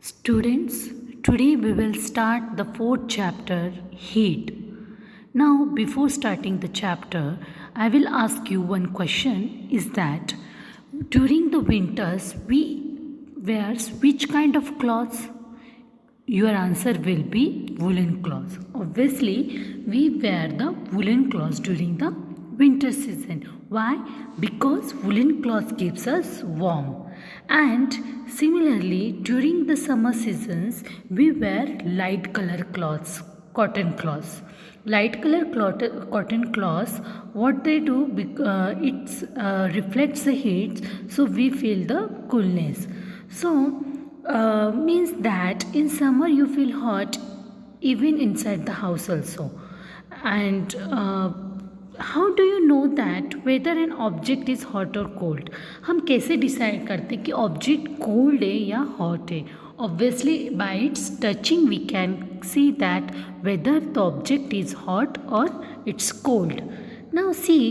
Students, today we will start the fourth chapter, Heat. Now, before starting the chapter, I will ask you one question is that during the winters we wear which kind of clothes? Your answer will be woolen clothes. Obviously, we wear the woolen clothes during the winter season. Why? Because woolen clothes keeps us warm. And similarly, during the summer seasons, we wear light color cloths, cotton cloths. Light color cotton cloths, what they do, it reflects the heat, so we feel the coolness. So, means that in summer you feel hot even inside the house also. And how do you know that whether an object is hot or cold? हम कैसे decide करते कि object cold है या hot है? Obviously, by its touching, we can see that whether the object is hot or it's cold. Now, see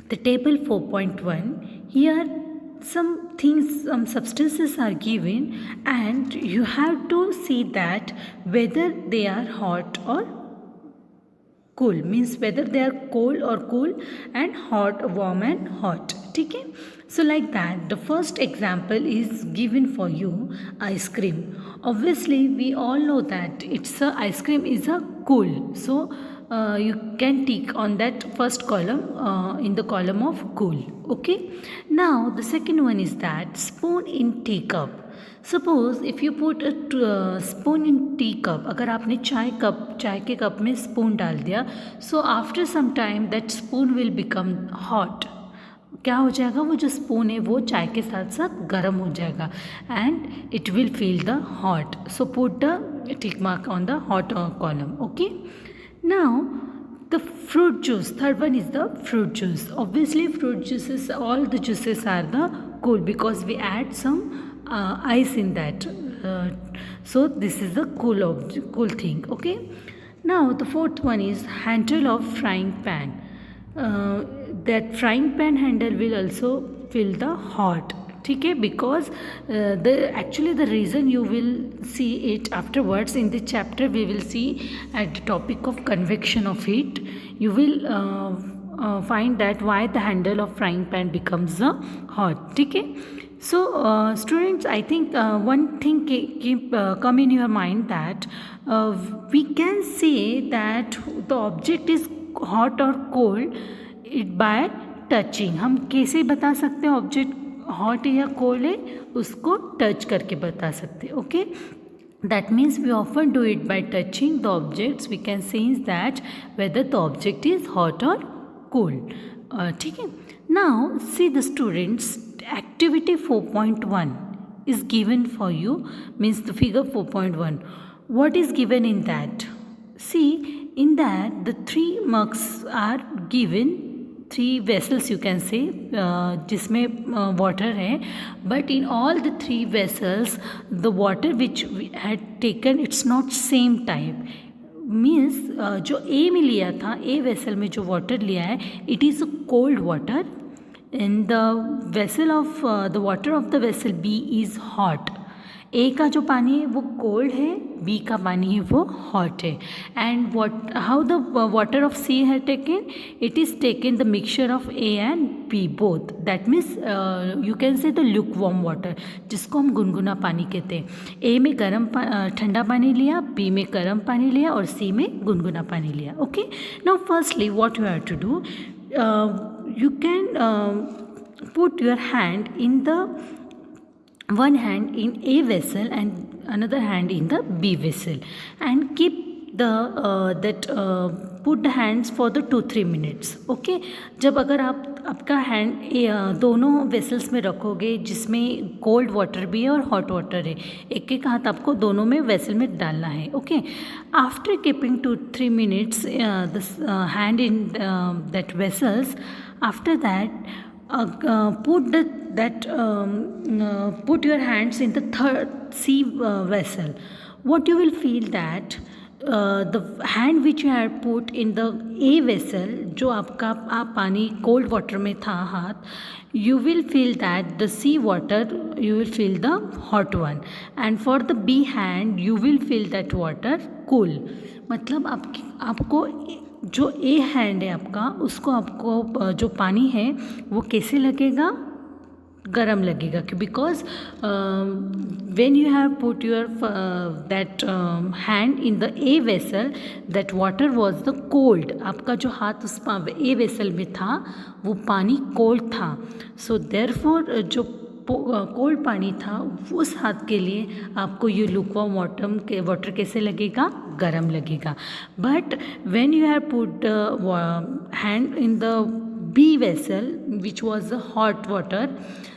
the table 4.1. Here, some things, some substances are given, and you have to see that whether they are hot or cool, means whether they are cold or cool, and hot, warm and hot. ठीक है? So like that, the first example is given for you, ice cream. Obviously, we all know that ice cream is a cool. So you can tick on that first column in the column of cool. Okay. Now the second one is that spoon in teacup. Suppose if you put spoon in tea cup, अगर आपने चाय के cup में spoon डाल दिया, so after some time that spoon will become hot. क्या हो जाएगा? वो जो स्पून है वो चाय के साथ साथ गर्म हो जाएगा and it will feel the hot. So put the tick mark on the hot column. Okay. Now the fruit juice, third one is the fruit juice. Obviously fruit juices, all the juices are the cool because we add some ice in that. So this is the cool thing. Okay. Now the fourth one is handle of frying pan. That frying pan handle will also feel the hot. ठीक है, because the reason you will see it afterwards in the chapter, we will see at the topic of convection of heat. You will find that why the handle of frying pan becomes hot. ठीक है. So students, I think one thing come in your mind that we can say that the object is hot or cold by touching. हम कैसे बता सकते हैं object hot या cold है? उसको टच करके बता सकते हैं. Okay. That means we often do it by touching the objects. We can sense that whether the object is hot or cold. ठीक है. Now see the students, activity 4.1 is given for you, means the figure 4.1. What is given in that? See, in that the 3 mugs are given, 3 vessels you can say, जिसमें water है, but in all the 3 vessels the water which we had taken, it's not same type. Means जो ए में लिया था, a vessel में जो water लिया है, it is a cold water. In the vessel of the water of the vessel B is hot. A का जो पानी है वो कोल्ड है, बी का पानी है वो हॉट है. And how the water of C है taken? It is taken the mixture of A and B both. That means you can say the lukewarm water, जिसको हम गुनगुना पानी कहते हैं. ए में ठंडा पानी लिया, बी में गर्म पानी लिया और सी में गुनगुना पानी लिया. Okay. Now firstly what you have to do, you can put your hand in the one hand in A vessel and another hand in the B vessel and keep the put the hands for the 2-3 minutes. Okay. जब अगर आप आपका hand दोनों vessels में रखोगे जिसमें cold water भी है और हॉट वाटर है, एक एक हाथ आपको दोनों में वेसल में डालना है. Okay. After keeping 2-3 minutes the hand in that vessels, after that put your hands in the third C vessel. What you will feel that the hand which you had put in the A vessel, जो आपका आप पानी cold water में था हाथ, you will feel that the sea water, you will feel the hot one, and for the B hand you will feel that water cool. मतलब आपको जो A hand है आपका, उसको आपको जो पानी है वो कैसे लगेगा, गरम लगेगा. Because when you have put your that hand in the a vessel, that water was the cold. आपका जो हाथ उस ए वेसल में था वो पानी कोल्ड था. सो देयरफॉर जो कोल्ड पानी था उस हाथ के लिए आपको ये लुकवार्म वाटर कैसे लगेगा, गरम लगेगा. But when you have put hand in the B vessel which was the hot water,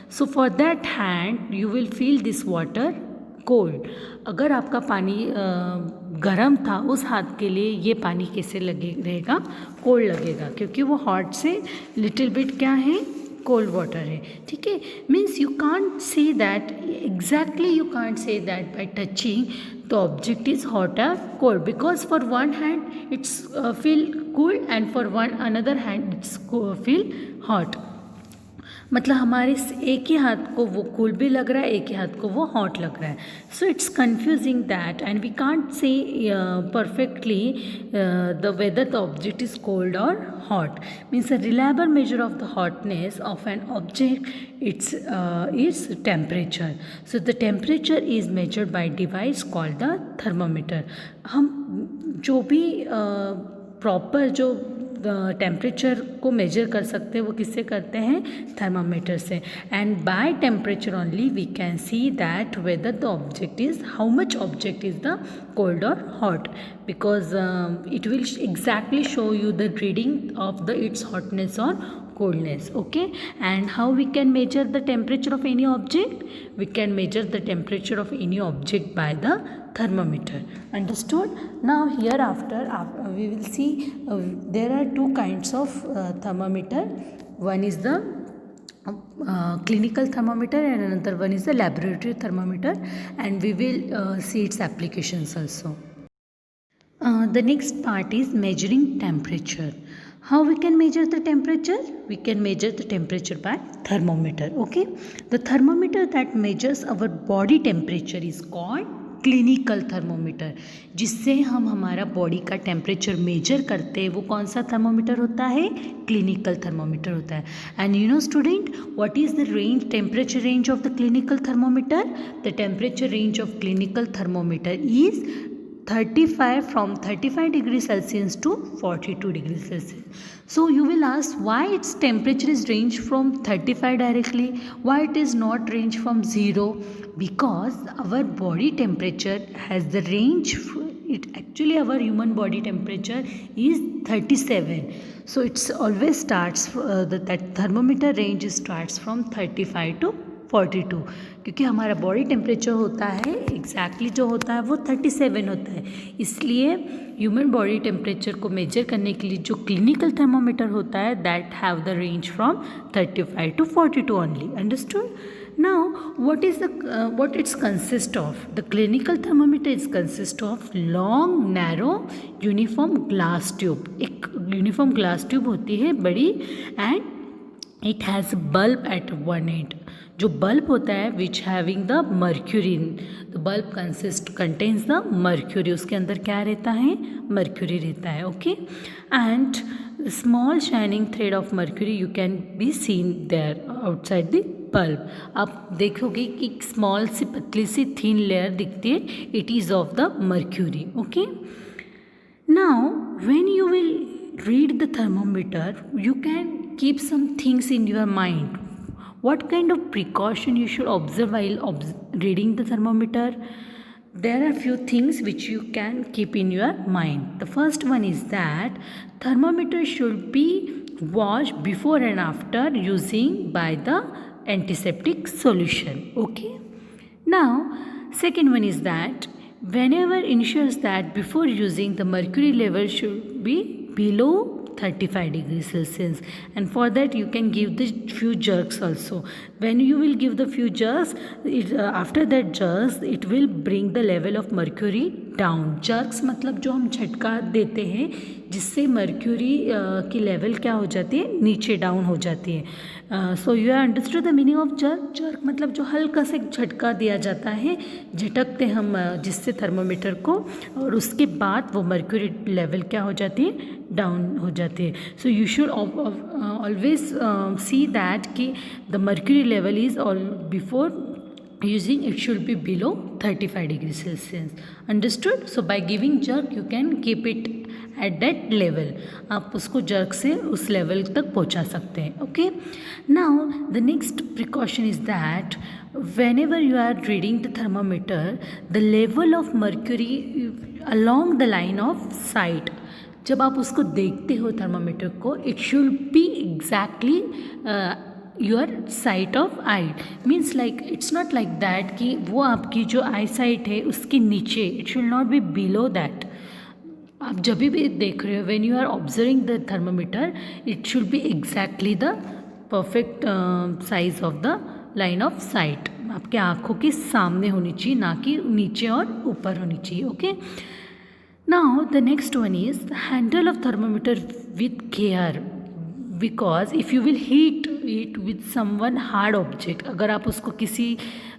so for that hand you will feel this water cold. अगर आपका पानी गरम था उस हाथ के लिए ये पानी कैसे रहेगा, कोल्ड लगेगा, क्योंकि वो हॉट से लिटिल बिट क्या है, कोल्ड वाटर है. ठीक है, means you can't say that exactly, you can't say that bye touching the object is hot or cold, because for one hand it's feel cool and for another hand it's feel hot. मतलब हमारे एक ही हाथ को वो cool भी लग रहा है, एक ही हाथ को वो हॉट लग रहा है. So it's confusing that and we can't say perfectly the whether the object is cold और hot. Means a reliable measure of the hotness of an object, its temperature. So the temperature is measured by device called the thermometer. हम जो भी proper जो temperature को major कर सकते हैं वो किससे करते हैं, थर्मामीटर से. And by temperature only we can see that whether the object is, how much object is the cold और hot, because it will exactly show you the reading of the its hotness और coldness. Okay, and how we can measure the temperature of any object? We can measure the temperature of any object by the thermometer. Understood? Now hereafter we will see there are two kinds of thermometer. One is the clinical thermometer and another one is the laboratory thermometer, and we will see its applications also. The next part is measuring temperature. How we can measure the temperature? We can measure the temperature by thermometer. Okay, the thermometer that measures our body temperature is called clinical thermometer. जिससे हम हमारा body का temperature measure करते हैं वो कौन सा thermometer होता है, क्लिनिकल थर्मोमीटर होता है. And you know student, what is the range, temperature range of the clinical thermometer? The temperature range of clinical thermometer is 35 degrees Celsius to 42 degrees Celsius. So you will ask why its temperature is ranged from 35 directly, why it is not ranged from 0? Because our body temperature has the range, actually our human body temperature is 37. So it's always starts, that thermometer range starts from 35 to 42, क्योंकि हमारा body temperature होता है exactly जो होता है वो 37 होता है. इसलिए ह्यूमन बॉडी टेम्परेचर को मेजर करने के लिए जो क्लिनिकल थर्मोमीटर होता है that have the range from 35 to 42 only. Understood? Now what it's consist of? The clinical thermometer is consist of long narrow uniform glass tube. एक यूनिफॉर्म ग्लास ट्यूब होती है बड़ी, and it has bulb at one end. जो bulb होता है which having the mercury, the bulb contains the mercury. उसके अंदर क्या रहता है, मर्क्यूरी रहता है. Okay, and small shining thread of mercury you can be seen there outside the bulb. आप देखोगे कि स्मॉल सी पतली सी थीन लेयर दिखती है, it is of the mercury. Okay, now when you will read the thermometer, you can keep some things in your mind. What kind of precaution you should observe while reading the thermometer? There are few things which you can keep in your mind. The first one is that thermometer should be washed before and after using by the antiseptic solution. Okay, now second one is that whenever ensures that before using the mercury level should be below 35 degrees Celsius, and for that you can give the few jerks also. When you will give the few jerks, after that jerks it will bring the level of mercury down. Jerks मतलब जो हम झटका देते हैं जिससे mercury की level क्या हो जाती है, नीचे डाउन हो जाती है. So you have understood the meaning of jerk. Jerk मतलब जो हल्का से झटका दिया जाता है, झटकते हम जिससे थर्मोमीटर को, और उसके बाद वो मर्क्यूरी लेवल क्या हो जाती है, डाउन हो जाती है. So you should always see that कि the mercury level is all before using it should be below 35 degrees Celsius. Understood? So by giving jerk you can keep it at that level. आप उसको jerk से उस level तक पहुंचा सकते हैं. Okay? Now the next precaution is that whenever you are reading the thermometer, the level of mercury along the line of sight, जब आप उसको देखते हो थर्मामीटर को, it should be exactly your sight of eye. Means like it's not like that कि वो आपकी जो आई साइट है उसके नीचे, it should not be below that. आप जब भी देख रहे हो, when you are observing the thermometer, it should be exactly the perfect size of the line of sight. आपके आँखों के सामने होनी चाहिए, ना कि नीचे और ऊपर होनी चाहिए. Okay. Now the next one is handle of thermometer with care, because if you will heat it with someone hard object, अगर आप उसको किसी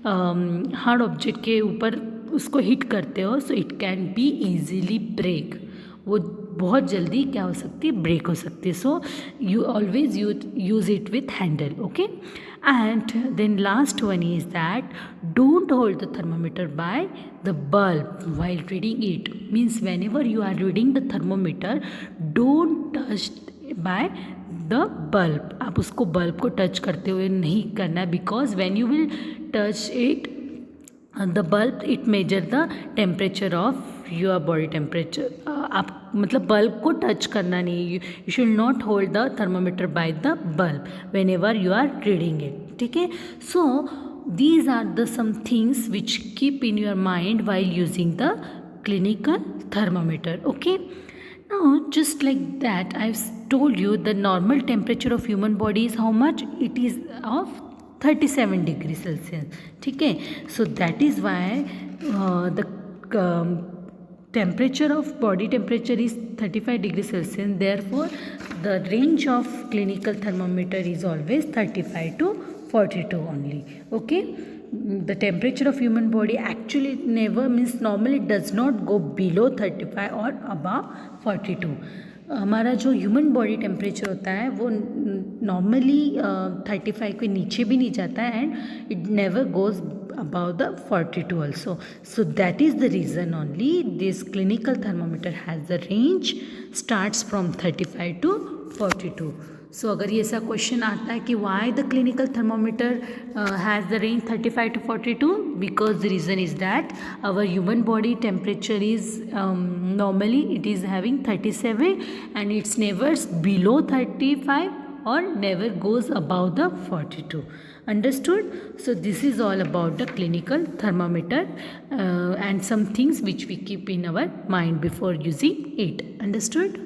hard object के ऊपर उसको हीट करते हो, so it can be easily break. वो बहुत जल्दी क्या हो सकती है, ब्रेक हो सकती है. So you always use it with handle. Okay. And then last one is that don't hold the thermometer by the bulb while reading it. Means whenever you are reading the thermometer, don't touch by the bulb. आप उसको bulb को touch करते हुए नहीं करना, because when you will touch it, the bulb, it measure the temperature of your body temperature. आप मतलब bulb को टच करना नहीं. You should not hold the thermometer by the bulb whenever you are reading it. ठीक है. So these are the some things which keep in your mind while using the clinical thermometer. Okay. Now just like that, I've told you the normal temperature of human body is how much? It is of 37 degrees Celsius. ठीक है. So that is why the temperature of body temperature is 35 degrees Celsius. Therefore the range of clinical thermometer is always 35 to 42 only. Okay. The temperature of human body actually never, means normally does not go below 35 or above 42. हमारा जो human body temperature होता है वो normally 35 के नीचे भी नहीं जाता है, and it never goes above the 42 also. So that is the reason only this clinical thermometer has the range starts from 35 to 42. So अगर ये ऐसा क्वेश्चन आता है कि why the clinical thermometer has the range 35 to 42, because the reason is that our human body temperature is normally it is having 37 and it's never below 35 or never goes above the 42. Understood? So this is all about the clinical thermometer and some things which we keep in our mind before using it. Understood?